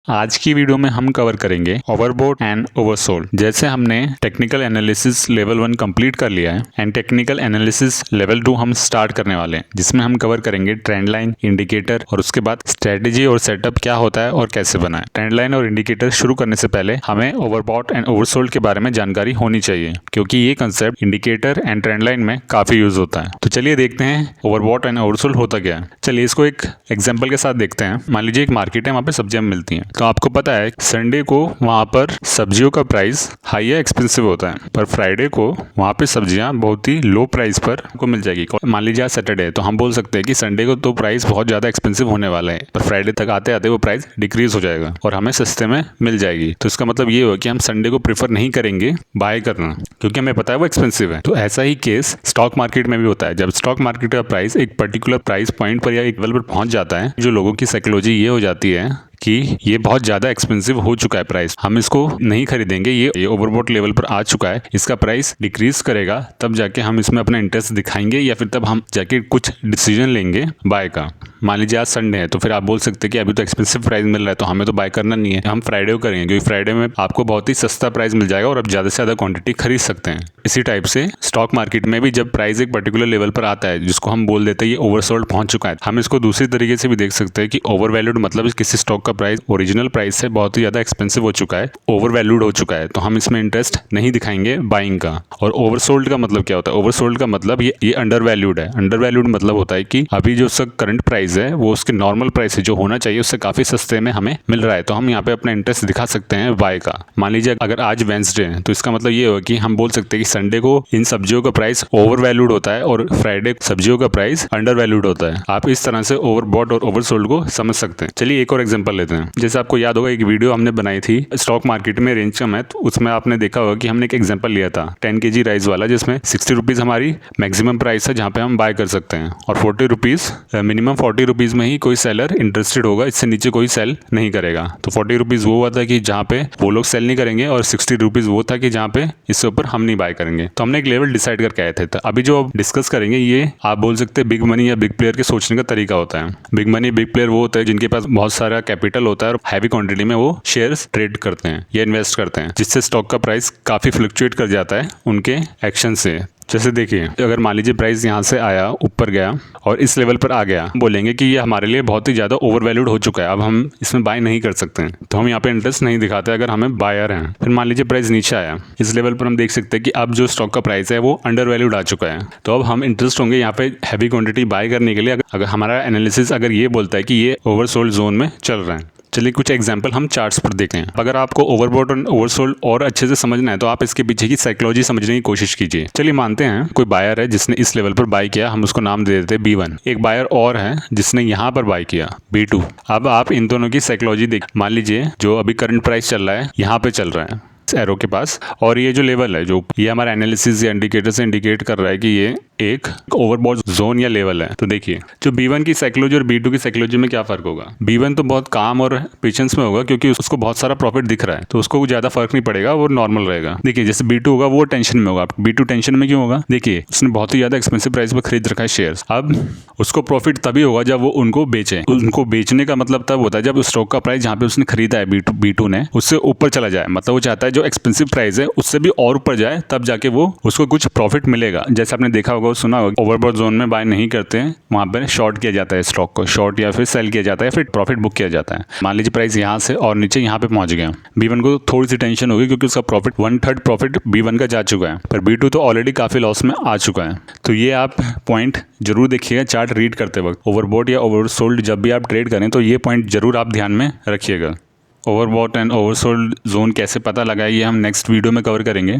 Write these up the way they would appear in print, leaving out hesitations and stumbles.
आज की वीडियो में हम कवर करेंगे ओवरबॉट एंड ओवरसोल्ड। जैसे हमने टेक्निकल एनालिसिस लेवल 1 कंप्लीट कर लिया है एंड टेक्निकल एनालिसिस लेवल 2 हम स्टार्ट करने वाले हैं, जिसमें हम कवर करेंगे ट्रेंड लाइन, इंडिकेटर और उसके बाद स्ट्रेटेजी और सेटअप क्या होता है और कैसे बनाए। ट्रेंड लाइन और इंडिकेटर शुरू करने से पहले हमें ओवरबॉट एंड ओवरसोल्ड के बारे में जानकारी होनी चाहिए, क्योंकि ये concept indicator and trend line में काफी यूज होता है। तो चलिए देखते हैं ओवरबॉट एंड ओवरसोल्ड होता क्या है। चलिए इसको एक एग्जाम्पल के साथ देखते हैं। मान लीजिए एक मार्केट है, वहाँ पे सब्जियां मिलती हैं। तो आपको पता है संडे को वहाँ पर सब्जियों का प्राइस हाई या एक्सपेंसिव होता है, पर फ्राइडे को वहाँ पे सब्जियां बहुत ही लो प्राइस पर आपको मिल जाएगी। मान लीजिए आज सैटरडे है, तो हम बोल सकते हैं कि संडे को तो प्राइस बहुत ज़्यादा एक्सपेंसिव होने वाला है, पर फ्राइडे तक आते आते वो प्राइस डिक्रीज हो जाएगा और हमें सस्ते में मिल जाएगी। तो इसका मतलब ये हो कि हम संडे को प्रेफर नहीं करेंगे बाय करना, क्योंकि हमें पता है वो एक्सपेंसिव है। तो ऐसा ही केस स्टॉक मार्केट में भी होता है। जब स्टॉक मार्केट का प्राइस एक पर्टिकुलर प्राइस पॉइंट पर या एक लेवल पर पहुंच जाता है, जो लोगों की साइकोलॉजी ये हो जाती है कि ये बहुत ज़्यादा एक्सपेंसिव हो चुका है प्राइस, हम इसको नहीं खरीदेंगे, ये ओवरबॉट लेवल पर आ चुका है, इसका प्राइस डिक्रीज करेगा, तब जाके हम इसमें अपना इंटरेस्ट दिखाएंगे या फिर तब हम जाके कुछ डिसीजन लेंगे बाय का। मान लीजिए आज संडे है, तो फिर आप बोल सकते हैं कि अभी तो एक्सपेंसिव प्राइस मिल रहा है, तो हमें तो बाय करना नहीं है, हम फ्राइडे को करेंगे, क्योंकि फ्राइडे में आपको बहुत ही सस्ता प्राइस मिल जाएगा और आप ज़्यादा से ज़्यादा क्वांटिटी खरीद सकते हैं। इसी टाइप से स्टॉक मार्केट में भी जब प्राइस एक पर्टिकुलर लेवल पर आता है, जिसको हम बोल देते हैं ये ओवरसोल्ड पहुंच चुका है, हम इसको दूसरी तरीके से भी देख सकते हैं कि ओवर वैल्यूड मतलब किसी स्टॉक का प्राइस ओरिजिनल प्राइस से बहुत ही ज़्यादा एक्सपेंसिव हो चुका है, ओवर वैल्यूड हो चुका है, तो हम इसमें इंटरेस्ट नहीं दिखाएंगे बाइंग का। और ओवरसोल्ड का मतलब क्या होता है? ओवरसोल्ड का मतलब ये अंडर वैल्यूड है। अंडर वैल्यूड मतलब होता है कि अभी जो उसका करंट प्राइस है वो उसके नॉर्मल प्राइस है जो होना चाहिए उससे काफी सस्ते में हमें मिल रहा है, तो हम यहाँ पे अपना इंटरेस्ट दिखा सकते हैं बाय का। मान लीजिए अगर आज वेंसडे है, तो इसका मतलब ये होगा कि हम बोल सकते हैं कि संडे को इन सब्जियों का प्राइस ओवर वैल्यूड होता है और फ्राइडे सब्जियों का प्राइस अंडर वैल्यूड होता है। आप इस तरह से ओवरबॉट और ओवरसोल्ड को समझ सकते हैं। चलिए एक और एग्जांपल लेते हैं। जैसे आपको याद होगा एक वीडियो हमने बनाई थी स्टॉक मार्केट में रेंज का मैथ, उसमें आपने देखा होगा कि हमने एक एग्जांपल लिया था 10 kg राइस वाला, जिसमें 60 रुपीज हमारी मैक्सिमम प्राइस है जहाँ पे हम बाय कर सकते हैं, और 40 रुपीज मिनिमम 40 रुपीज में ही कोई सेलर इंटरेस्टेड होगा, इससे नीचे कोई सेल नहीं करेगा। तो 40 रुपीज वो हुआ था कि जहाँ पे वो लोग सेल नहीं करेंगे, और 60 रुपीज वो था कि जहाँ पे इससे ऊपर हम नहीं बाय करेंगे। तो हमने एक लेवल डिसाइड करके आए थे। तो अभी जो डिस्कस करेंगे ये आप बोल सकते हैं बिग मनी या बिग प्लेयर के सोचने का तरीका होता है। बिग मनी बिग प्लेयर वो होता है जिनके पास बहुत सारा कैपिटल होता है और हैवी क्वांटिटी में वो शेयर्स ट्रेड करते हैं या इन्वेस्ट करते हैं, जिससे स्टॉक का प्राइस काफी फ्लक्चुएट कर जाता है उनके एक्शन से। जैसे देखिए अगर मान लीजिए प्राइस यहाँ से आया, ऊपर गया और इस लेवल पर आ गया, बोलेंगे कि ये हमारे लिए बहुत ही ज़्यादा ओवर वैल्यूड हो चुका है, अब हम इसमें बाय नहीं कर सकते हैं, तो हम यहाँ पे इंटरेस्ट नहीं दिखाते अगर हमें बायर हैं। फिर मान लीजिए प्राइस नीचे आया, इस लेवल पर हम देख सकते हैं कि अब जो स्टॉक का प्राइस है वो अंडर वैल्यूड आ चुका है, तो अब हम इंटरेस्ट होंगे यहाँ पे हैवी क्वांटिटी बाय करने के लिए, अगर हमारा एनालिसिस अगर ये बोलता है कि ये ओवरसोल्ड जोन में चल रहा है। चलिए कुछ एग्जांपल हम चार्ट्स पर देखते हैं। अगर आपको ओवरबॉट और ओवरसोल्ड और अच्छे से समझना है तो आप इसके पीछे की साइकोलॉजी समझने की कोशिश कीजिए। चलिए मानते हैं कोई बायर है जिसने इस लेवल पर बाय किया, हम उसको नाम दे देते हैं B1। एक बायर और है जिसने यहाँ पर बाय किया B2। अब आप इन दोनों की साइकोलॉजी देख, मान लीजिए जो अभी करंट प्राइस चल रहा है यहाँ पे चल रहा है एरो के पास, और ये जो लेवल है जो ये हमारा एनालिसिस या इंडिकेटर से इंडिकेट कर रहा है कि ये एक ओवरबॉट जोन या लेवल है। तो देखिए जो B1 की साइकोलॉजी और B2 की साइकोलॉजी में क्या फर्क होगा। B1 तो बहुत काम और पेशेंस में होगा क्योंकि उसको बहुत सारा प्रॉफिट दिख रहा है, तो उसको ज्यादा फर्क नहीं पड़ेगा, वो नॉर्मल रहेगा। देखिए जैसे B2 होगा वो टेंशन में होगा। B2 टेंशन में क्यों होगा? देखिए उसने बहुत ही ज्यादा एक्सपेंसिव प्राइस पर खरीद रखा है शेयर्स, अब उसको प्रॉफिट तभी होगा जब वो उनको बेचे। उनको बेचने का मतलब तब होता है जब स्टॉक का प्राइस जहाँ पे उसने खरीदा है B2 ने उससे ऊपर चला जाए, मतलब वो चाहता है जो एक्सपेंसिव प्राइस है उससे भी और ऊपर जाए, तब जाके वो उसको कुछ प्रॉफिट मिलेगा। जैसे आपने देखा होगा, सुना होगा, ओवरबॉट जोन में बाय नहीं करते हैं, वहां पर शॉर्ट किया जाता है स्टॉक को, शॉर्ट या फिर सेल किया जाता है, फिर प्रॉफिट बुक किया जाता है। मान लीजिए प्राइस यहाँ से और नीचे यहाँ पे पहुंच गया, B1 को थोड़ी सी टेंशन होगी क्योंकि उसका प्रॉफिट 1/3 प्रॉफिट B1 का जा चुका है, पर B2 तो ऑलरेडी काफी लॉस में आ चुका है। तो ये आप पॉइंट जरूर देखिएगा चार्ट रीड करते वक्त। ओवरबॉट या ओवरसोल्ड जब भी आप ट्रेड करें तो ये पॉइंट जरूर आप ध्यान में रखिएगा। ओवरबॉट एंड ओवरसोल्ड जोन कैसे पता लगाए ये हम नेक्स्ट वीडियो में कवर करेंगे।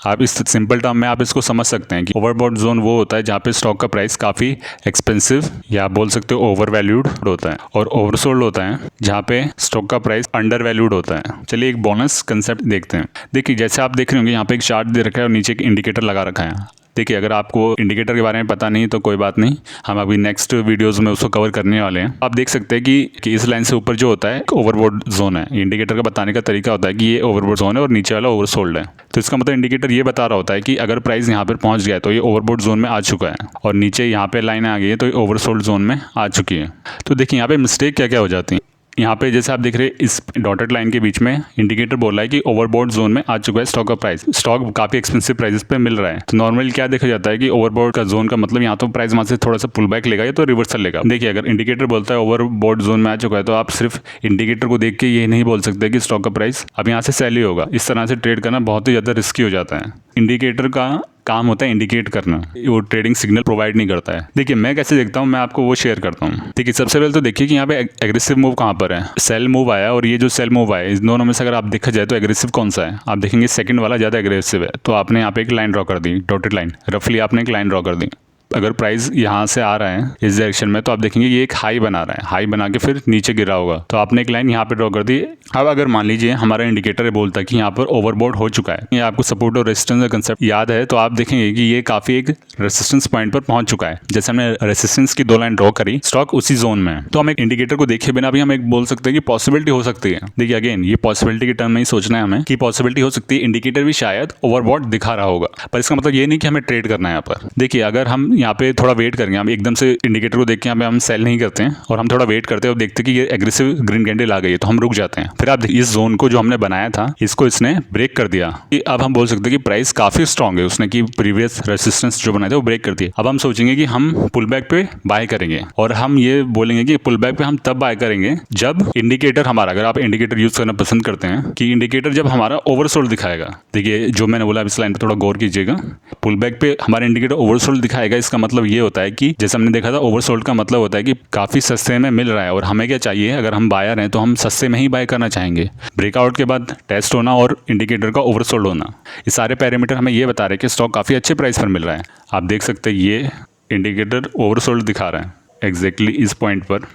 आप इस सिंपल टर्म में आप इसको समझ सकते हैं कि ओवरबॉट जोन वो होता है जहाँ पे स्टॉक का प्राइस काफ़ी एक्सपेंसिव या आप बोल सकते हो ओवर वैल्यूड होता है, और ओवरसोल्ड होता है जहाँ पे स्टॉक का प्राइस अंडर वैल्यूड होता है। चलिए एक बोनस कंसेप्ट देखते हैं। देखिए जैसे आप देख रहे होंगे यहाँ पे एक चार्ट दे रखा है और नीचे एक इंडिकेटर लगा रखा है। देखिए अगर आपको इंडिकेटर के बारे में पता नहीं तो कोई बात नहीं, हम अभी नेक्स्ट वीडियोस में उसको कवर करने वाले हैं। आप देख सकते हैं कि इस लाइन से ऊपर जो होता है ओवरबॉट जोन है। इंडिकेटर का बताने का तरीका होता है कि ये ओवरबॉट जोन है और नीचे वाला ओवरसोल्ड है। तो इसका मतलब इंडिकेटर ये बता रहा होता है कि अगर प्राइस यहाँ पर पहुंच गया तो ये ओवरबॉट जोन में आ चुका है, और नीचे यहाँ पे लाइन आ गई है तो ये ओवरसोल्ड जोन में आ चुकी है। तो देखिए यहाँ पे मिस्टेक क्या क्या हो जाती है। यहाँ पे जैसे आप देख रहे हैं इस डॉटेड लाइन के बीच में इंडिकेटर बोल रहा है कि ओवरबॉट जोन में आ चुका है स्टॉक का प्राइस, स्टॉक काफी एक्सपेंसिव प्राइसेस पे मिल रहा है। तो नॉर्मली क्या देखा जाता है कि ओवरबॉट का जोन का मतलब यहाँ तो प्राइस वहां से थोड़ा सा पुल बैक लेगा या तो रिवर्सल लेगा। देखिए अगर इंडिकेटर बोलता है ओवरबॉट जोन में आ चुका है तो आप सिर्फ इंडिकेटर को देख के ये नहीं बोल सकते कि स्टॉक का प्राइस अब यहाँ से सेल ही होगा। इस तरह से ट्रेड करना बहुत ही ज्यादा रिस्की हो जाता है। इंडिकेटर का काम होता है इंडिकेट करना, वो ट्रेडिंग सिग्नल प्रोवाइड नहीं करता है। देखिए मैं कैसे देखता हूँ, मैं आपको वो शेयर करता हूँ। देखिए सबसे पहले तो देखिए कि यहाँ पे एग्रेसिव मूव कहाँ पर है। सेल मूव आया और ये जो सेल मूव आया, इस दोनों में से अगर आप देखा जाए तो एग्रेसिव कौन सा है, आप देखेंगे सेकंड वाला ज़्यादा एग्रेसिव है। तो आपने यहाँ पे एक लाइन ड्रॉ कर दी, डॉटेड लाइन, रफली आपने एक लाइन ड्रॉ कर दी। अगर प्राइस यहाँ से आ रहा है इस डायरेक्शन में तो आप देखेंगे ये एक हाई बना रहा है, हाई बना के फिर नीचे गिरा होगा, तो आपने एक लाइन यहाँ पे ड्रॉ कर दी। अब अगर मान लीजिए हमारा इंडिकेटर बोलता है कि यहाँ पर ओवरबॉट हो चुका है, ये आपको सपोर्ट और रेजिस्टेंस का कंसेप्ट याद है, तो आप देखेंगे कि ये काफी एक रेजिस्टेंस पॉइंट पर पहुंच चुका है। जैसे हमने रेजिस्टेंस की 2 लाइन ड्रॉ करी, स्टॉक उसी जोन में है, तो हम एक इंडिकेटर को देखे बिना भी हम एक बोल सकते हैं कि पॉसिबिलिटी हो सकती है। देखिए अगेन ये पॉसिबिलिटी के टर्म में ही सोचना है हमें कि पॉसिबिलिटी हो सकती है इंडिकेटर भी शायद ओवरबॉट दिखा रहा होगा, पर इसका मतलब ये नहीं कि हमें ट्रेड करना है यहाँ पर। देखिए अगर हम यहाँ पे थोड़ा वेट करेंगे, हम एकदम से इंडिकेटर को देख के यहाँ पे हम सेल नहीं करते हैं और हम थोड़ा वेट करते हैं और देखते हैं कि ये एग्रेसिव ग्रीन कैंडल आ गई है, तो हम रुक जाते हैं। फिर आप इस जोन को जो हमने बनाया था इसको इसने ब्रेक कर दिया, कि अब हम बोल सकते हैं कि प्राइस काफी स्ट्रांग है, उसने कि प्रीवियस रेजिस्टेंस जो बनाए थे वो ब्रेक कर दिए। अब हम सोचेंगे कि हम पुल बैक पे बाय करेंगे और हम ये बोलेंगे कि पुल बैक पे हम तब बाय करेंगे जब इंडिकेटर हमारा, अगर आप इंडिकेटर यूज करना पसंद करते हैं, कि इंडिकेटर जब हमारा ओवरसोल्ड दिखाएगा। देखिए जो मैंने बोला इस लाइन पे थोड़ा गौर कीजिएगा, पुल बैक पे हमारा इंडिकेटर ओवरसोल्ड दिखाएगा, इसका मतलब ये होता है कि जैसे हमने देखा था ओवरसोल्ड का मतलब होता है कि काफी सस्ते में मिल रहा है और हमें क्या चाहिए, अगर हम बायर हैं तो हम सस्ते में ही बाय करना चाहेंगे। ब्रेकआउट के बाद टेस्ट होना और इंडिकेटर का ओवरसोल्ड होना, ये सारे पैरामीटर हमें ये बता रहे हैं कि स्टॉक काफी अच्छे प्राइस पर मिल रहा है। आप देख सकते हैं ये इंडिकेटर ओवरसोल्ड दिखा रहा है एग्जैक्टली इस पॉइंट पर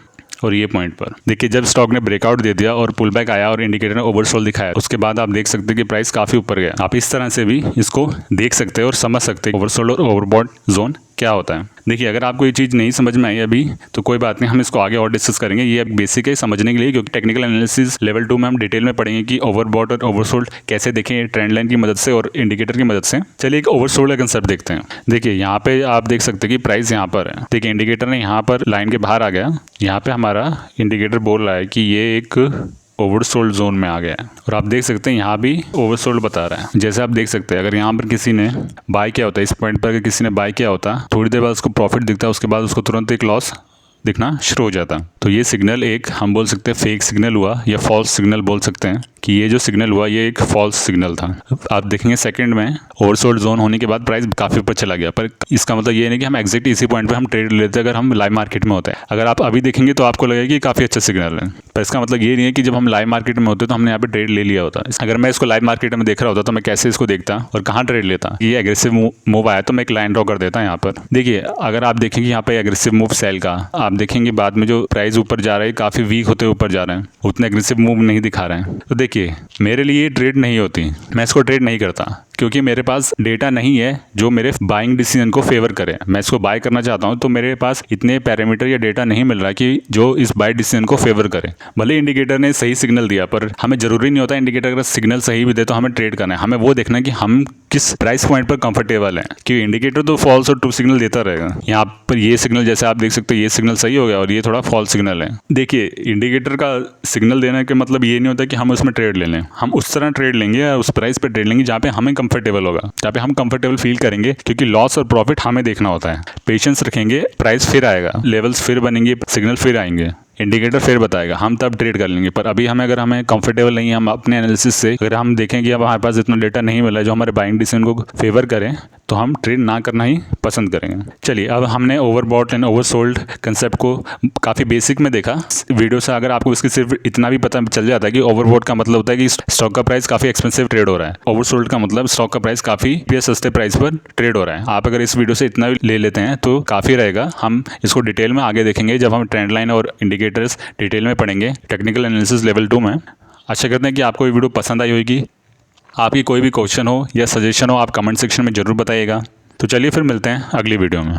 और ये पॉइंट पर। देखिए जब स्टॉक ने ब्रेकआउट दे दिया और पुल बैक आया और इंडिकेटर ने ओवरसोल्ड दिखाया, उसके बाद आप देख सकते हैं कि प्राइस काफी ऊपर गया। आप इस तरह से भी इसको देख सकते हैं और समझ सकते हैं ओवरसोल्ड और ओवरबॉट जोन क्या होता है। देखिए अगर आपको ये चीज़ नहीं समझ में आई अभी तो कोई बात नहीं, हम इसको आगे और डिस्कस करेंगे। ये बेसिक है समझने के लिए, क्योंकि टेक्निकल एनालिसिस लेवल 2 में हम डिटेल में पढ़ेंगे कि ओवरबॉट और ओवरसोल्ड कैसे देखें ट्रेंड लाइन की मदद से और इंडिकेटर की मदद से। चलिए एक ओवरसोल्ड का कंसेप्ट देखते हैं। देखिए यहाँ पे आप देख सकते हैं कि प्राइस यहाँ पर है। देखिए इंडिकेटर ने यहाँ पर लाइन के बाहर आ गया, यहाँ पे हमारा इंडिकेटर बोल रहा है कि ये एक ओवरसोल्ड जोन में आ गया है और आप देख सकते हैं यहाँ भी ओवरसोल्ड बता रहा है। जैसे आप देख सकते हैं अगर यहाँ पर किसी ने बाय किया होता है, इस पॉइंट पर अगर किसी ने बाय किया होता, थोड़ी देर बाद उसको प्रॉफिट दिखता है, उसके बाद उसको तुरंत एक लॉस दिखना शुरू हो जाता। तो ये सिग्नल एक हम बोल सकते हैं फेक सिग्नल हुआ या फॉल्स सिग्नल बोल सकते हैं कि ये जो सिग्नल हुआ ये एक फॉल्स सिग्नल था। आप देखेंगे सेकंड में ओवरसोल्ड जोन होने के बाद प्राइस काफी ऊपर चला गया, पर इसका मतलब ये नहीं कि हम एग्जैक्ट इसी पॉइंट पे हम ट्रेड लेते हैं अगर हम लाइव मार्केट में होता है। अगर आप अभी देखेंगे तो आपको लगेगा कि काफी अच्छा सिग्नल है, पर इसका मतलब ये नहीं है कि जब हम लाइव मार्केट में होते तो हमने यहाँ पे ट्रेड ले लिया होता। अगर मैं इसको लाइव मार्केट में देख रहा होता तो मैं कैसे इसको देखता और कहाँ ट्रेड लेता। ये एग्रेसिव मूव आया तो मैं एक लाइन ड्रॉ कर देता यहाँ पर। देखिए अगर आप देखेंगे यहाँ पे एग्रेसिव मूव सेल का, आप देखेंगे बाद में जो प्राइस ऊपर जा रहा है काफी वीक होते ऊपर जा रहे हैं, उतने एग्रेसिव मूव नहीं दिखा रहे हैं। तो देखिए मेरे लिए ये ट्रेड नहीं होती, मैं इसको ट्रेड नहीं करता क्योंकि मेरे पास डेटा नहीं है जो मेरे बाइंग डिसीजन को फेवर करे। मैं इसको बाय करना चाहता हूं तो मेरे पास इतने पैरामीटर या डेटा नहीं मिल रहा कि जो इस बाय डिसीजन को फेवर करे। भले इंडिकेटर ने सही सिग्नल दिया, पर हमें जरूरी नहीं होता इंडिकेटर अगर सिग्नल सही भी दे तो हमें ट्रेड करना है। हमें वो देखना है कि हम किस प्राइस पॉइंट पर कंफर्टेबल है, क्योंकि इंडिकेटर तो फॉल्स और ट्रू सिग्नल देता रहेगा। यहाँ पर ये सिग्नल जैसे आप देख सकते हैं ये सिग्नल सही हो गया और ये थोड़ा फॉल्स सिग्नल है। देखिए इंडिकेटर का सिग्नल देने का मतलब ये नहीं होता कि हम उसमें ट्रेड ले लें, हम उस तरह ट्रेड लेंगे या उस प्राइस पर ट्रेड लेंगे जहाँ पे हमें कंफर्टेबल होगा, जहाँ पे हम कंफर्टेबल फील करेंगे, क्योंकि लॉस और प्रॉफिट हमें देखना होता है। पेशेंस रखेंगे, प्राइस फिर आएगा, लेवल्स फिर बनेंगे, सिग्नल फिर आएंगे, इंडिकेटर फिर बताएगा, हम तब ट्रेड कर लेंगे। पर अभी अगर हमें कंफर्टेबल नहीं है, हम अपने एनालिसिस से अगर हम देखें कि अब हमारे पास इतना डेटा नहीं मिला है जो हमारे बाइंग डिसीजन को फेवर करें, तो हम ट्रेड ना करना ही पसंद करेंगे। चलिए अब हमने ओवरबॉट एंड ओवरसोल्ड कंसेप्ट को काफ़ी बेसिक में देखा। वीडियो से अगर आपको इसकी सिर्फ इतना भी पता चल जाता है कि ओवरबॉट का मतलब होता है कि स्टॉक का प्राइस काफ़ी एक्सपेंसिव ट्रेड हो रहा है, ओवरसोल्ड का मतलब स्टॉक का प्राइस काफ़ी सस्ते प्राइस पर ट्रेड हो रहा है। आप अगर इस वीडियो से इतना भी ले लेते हैं तो काफ़ी रहेगा। हम इसको डिटेल में आगे देखेंगे जब हम ट्रेंड लाइन और इंडिकेटर्स डिटेल में पढ़ेंगे टेक्निकल एनालिसिस लेवल 2 में। आशा करते हैं कि आपको ये वीडियो पसंद आई होगी। आपकी कोई भी क्वेश्चन हो या सजेशन हो आप कमेंट सेक्शन में ज़रूर बताइएगा। तो चलिए फिर मिलते हैं अगली वीडियो में।